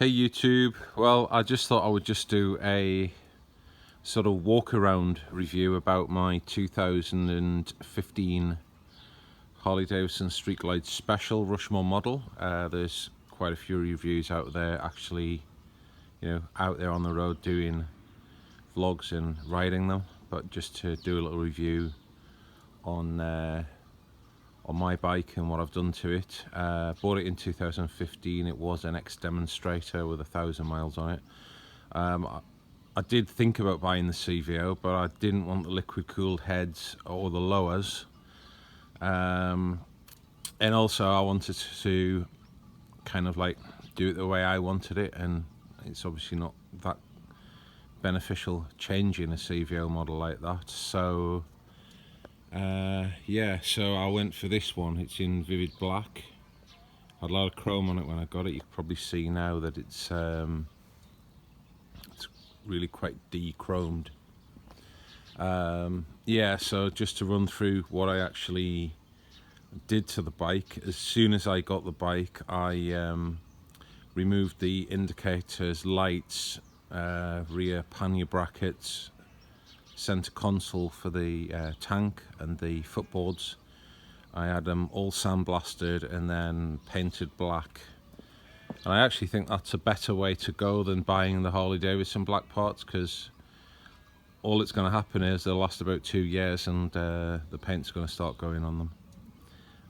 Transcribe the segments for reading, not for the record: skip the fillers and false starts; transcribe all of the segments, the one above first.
Hey YouTube, well I just thought I would just do a sort of walk around review about my 2015 Harley Davidson Street Glide Special Rushmore model. There's quite a few reviews out there actually, out there on the road doing vlogs and riding them, but just to do a little review on my bike and what I've done to it. Bought it in 2015. It was an ex-demonstrator with 1,000 miles on it. I did think about buying the CVO, but I didn't want the liquid cooled heads or the lowers, and also I wanted to kind of like do it the way I wanted it, and it's obviously not that beneficial changing a CVO model like that. So yeah, so I went for this one. It's in vivid black. Had a lot of chrome on it when I got it. You can probably see now that it's really quite de-chromed. Yeah, so just to run through what I actually did to the bike. As soon as I got the bike, I removed the indicators, lights, rear pannier brackets, center console for the tank and the footboards. I had them all sandblasted and then painted black. And I actually think that's a better way to go than buying the Harley Davidson black parts, because all that's going to happen is they'll last about 2 years and the paint's going to start going on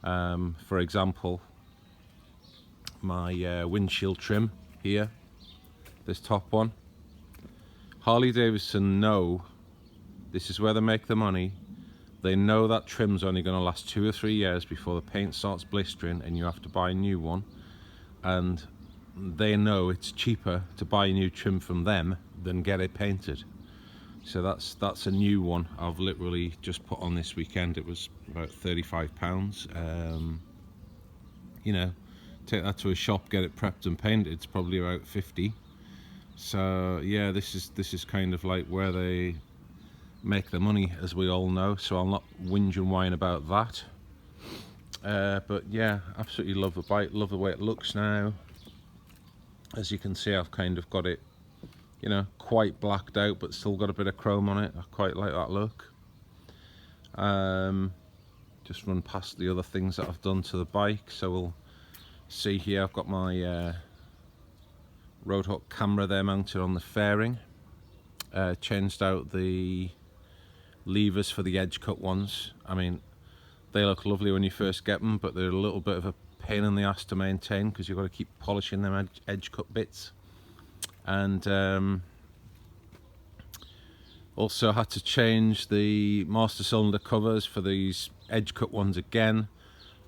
them. For example, my windshield trim here, this top one, Harley Davidson know this is where they make the money. They know that trim's only going to last 2 or 3 years before the paint starts blistering and you have to buy a new one. And they know it's cheaper to buy a new trim from them than get it painted. So that's a new one I've literally just put on this weekend. It was about £35. Take that to a shop, get it prepped and painted, it's probably about 50. So yeah, this is kind of like where they make the money, as we all know, so I'll not whinge and whine about that. But yeah, absolutely love the bike, love the way it looks now. As you can see, I've kind of got it, quite blacked out, but still got a bit of chrome on it. I quite like that look. Just run past the other things that I've done to the bike. So we'll see here, I've got my road hook camera there mounted on the fairing. Changed out the levers for the edge cut ones. I mean, they look lovely when you first get them, but they're a little bit of a pain in the ass to maintain because you've got to keep polishing them edge cut bits. And also had to change the master cylinder covers for these edge cut ones again.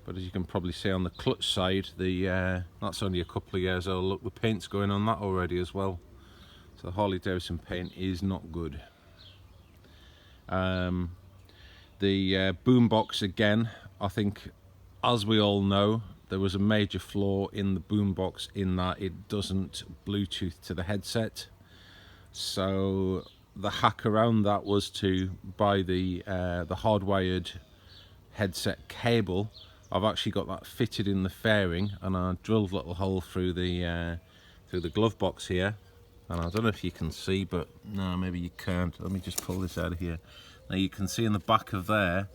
But as you can probably see on the clutch side, that's only a couple of years old. Look, the paint's going on that already as well. So the Harley Davidson paint is not good. The boombox again, I think, as we all know, there was a major flaw in the boombox in that it doesn't Bluetooth to the headset. So the hack around that was to buy the hardwired headset cable. I've actually got that fitted in the fairing, and I drilled a little hole through the glove box here. And I don't know if you can see, but no, maybe you can't. Let me just pull this out of here. Now you can see in the back of there,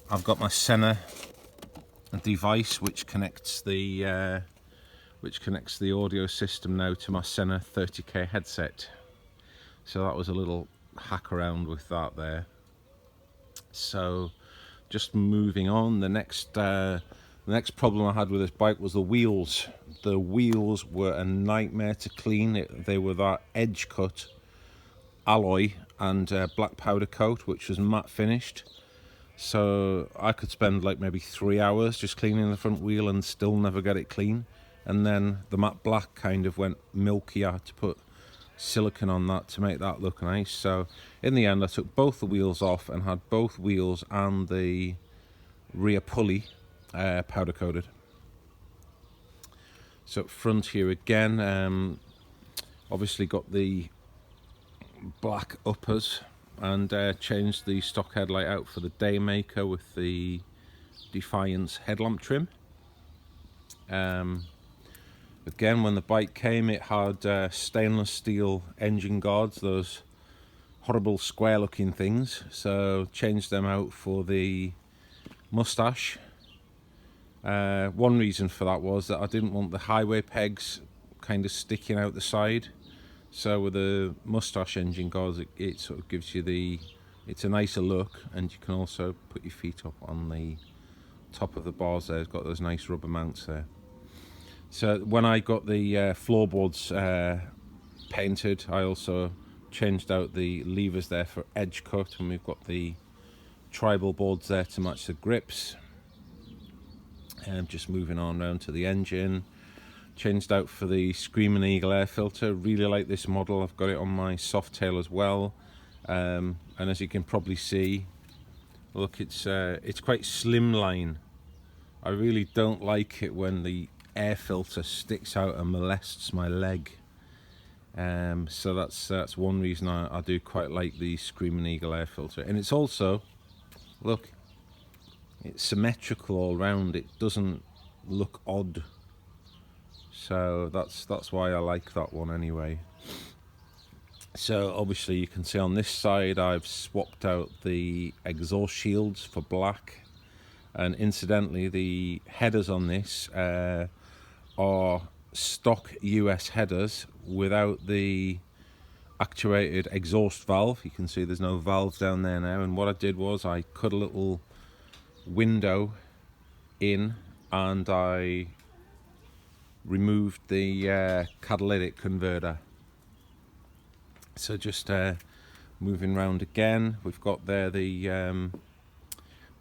I've got my Senna device, which connects the audio system now to my Senna 30K headset. So that was a little hack around with that there. So just moving on, the next problem I had with this bike was the wheels. The wheels were a nightmare to clean. They were that edge cut alloy and black powder coat, which was matte finished. So I could spend like maybe 3 hours just cleaning the front wheel and still never get it clean. And then the matte black kind of went milky. I had to put silicone on that to make that look nice. So in the end, I took both the wheels off and had both wheels and the rear pulley powder coated. So up front here again, obviously got the black uppers and changed the stock headlight out for the Daymaker with the Defiance headlamp trim. Again, when the bike came, it had stainless steel engine guards, those horrible square looking things, so changed them out for the mustache. One reason for that was that I didn't want the highway pegs kind of sticking out the side, so with the mustache engine guards it sort of gives you it's a nicer look, and you can also put your feet up on the top of the bars there. It's got those nice rubber mounts there. So when I got the floorboards painted, I also changed out the levers there for edge cut, and we've got the tribal boards there to match the grips. Just moving on round to the engine, changed out for the Screaming Eagle air filter. Really like this model. I've got it on my Softail as well, and as you can probably see, look, it's quite slimline. I really don't like it when the air filter sticks out and molests my leg. So that's one reason I do quite like the Screaming Eagle air filter. And it's also, look, it's symmetrical all round. It doesn't look odd. So that's why I like that one anyway. So obviously you can see on this side I've swapped out the exhaust shields for black. And incidentally, the headers on this are stock US headers without the actuated exhaust valve. You can see there's no valve down there now, and what I did was I cut a little window in and I removed the catalytic converter. So just moving around again, we've got there they've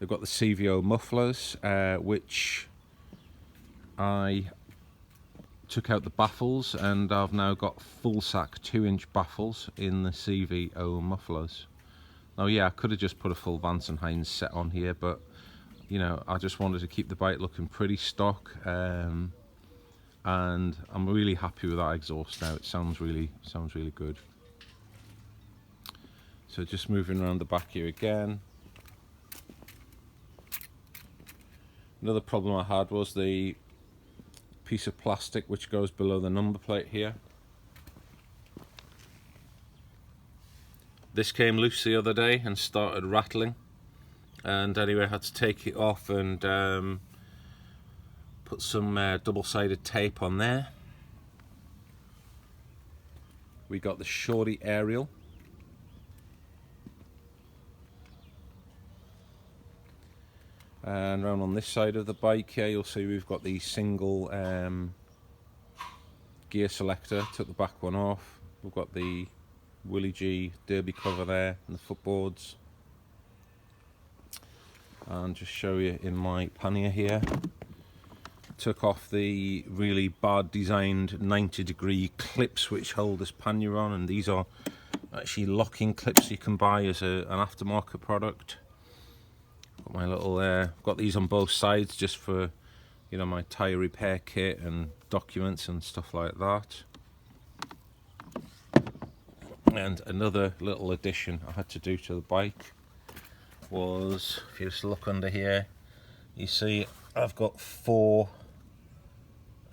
got the CVO mufflers, which I took out the baffles, and I've now got full sack 2-inch baffles in the CVO mufflers. Now yeah, I could have just put a full Vance & Hines set on here, but you know, I just wanted to keep the bike looking pretty stock, and I'm really happy with that exhaust now. It sounds really good. So just moving around the back here again. Another problem I had was the piece of plastic which goes below the number plate here. This came loose the other day and started rattling, and anyway I had to take it off and put some double-sided tape on there. We got the Shorty aerial. And around on this side of the bike here, you'll see we've got the single gear selector. Took the back one off. We've got the Willie G derby cover there and the footboards. And just show you in my pannier here. Took off the really bad designed 90-degree clips which hold this pannier on, and these are actually locking clips you can buy as an aftermarket product. Got my little got these on both sides just for, you know, my tyre repair kit and documents and stuff like that. And another little addition I had to do to the bike was, if you just look under here, you see I've got 4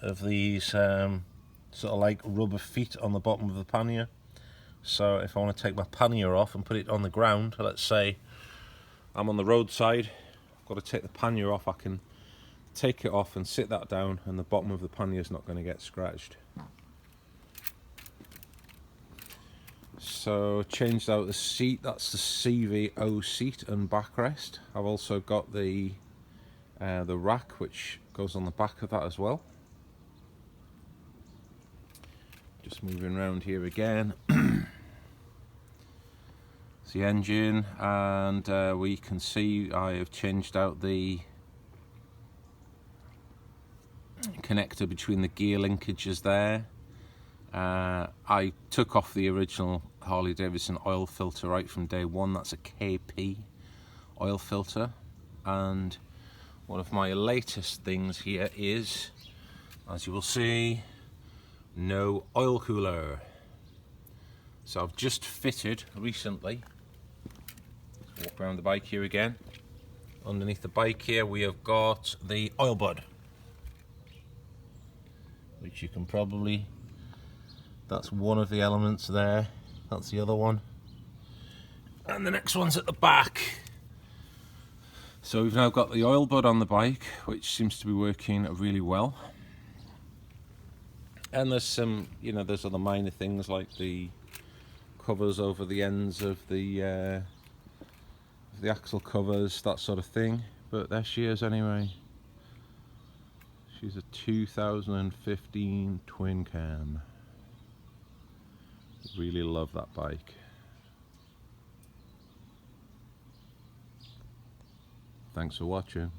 of these sort of like rubber feet on the bottom of the pannier. So if I want to take my pannier off and put it on the ground, let's say I'm on the roadside, I've got to take the pannier off, I can take it off and sit that down, and the bottom of the pannier is not going to get scratched. So changed out the seat, that's the CVO seat and backrest. I've also got the rack which goes on the back of that as well. Just moving around here again. It's the engine, and we can see I have changed out the connector between the gear linkages there. I took off the original Harley Davidson oil filter right from day one. That's a KP oil filter, and one of my latest things here is, as you will see, no oil cooler. So I've just fitted recently, walk around the bike here again, underneath the bike here we have got the oil bud. which you can probably, that's one of the elements there, that's the other one, and the next one's at the back. So we've now got the oil bud on the bike, which seems to be working really well. And there's some, there's other minor things like the covers over the ends of the axle covers, that sort of thing. But there she is anyway. She's a 2015 twin cam. Really love that bike. Thanks for watching.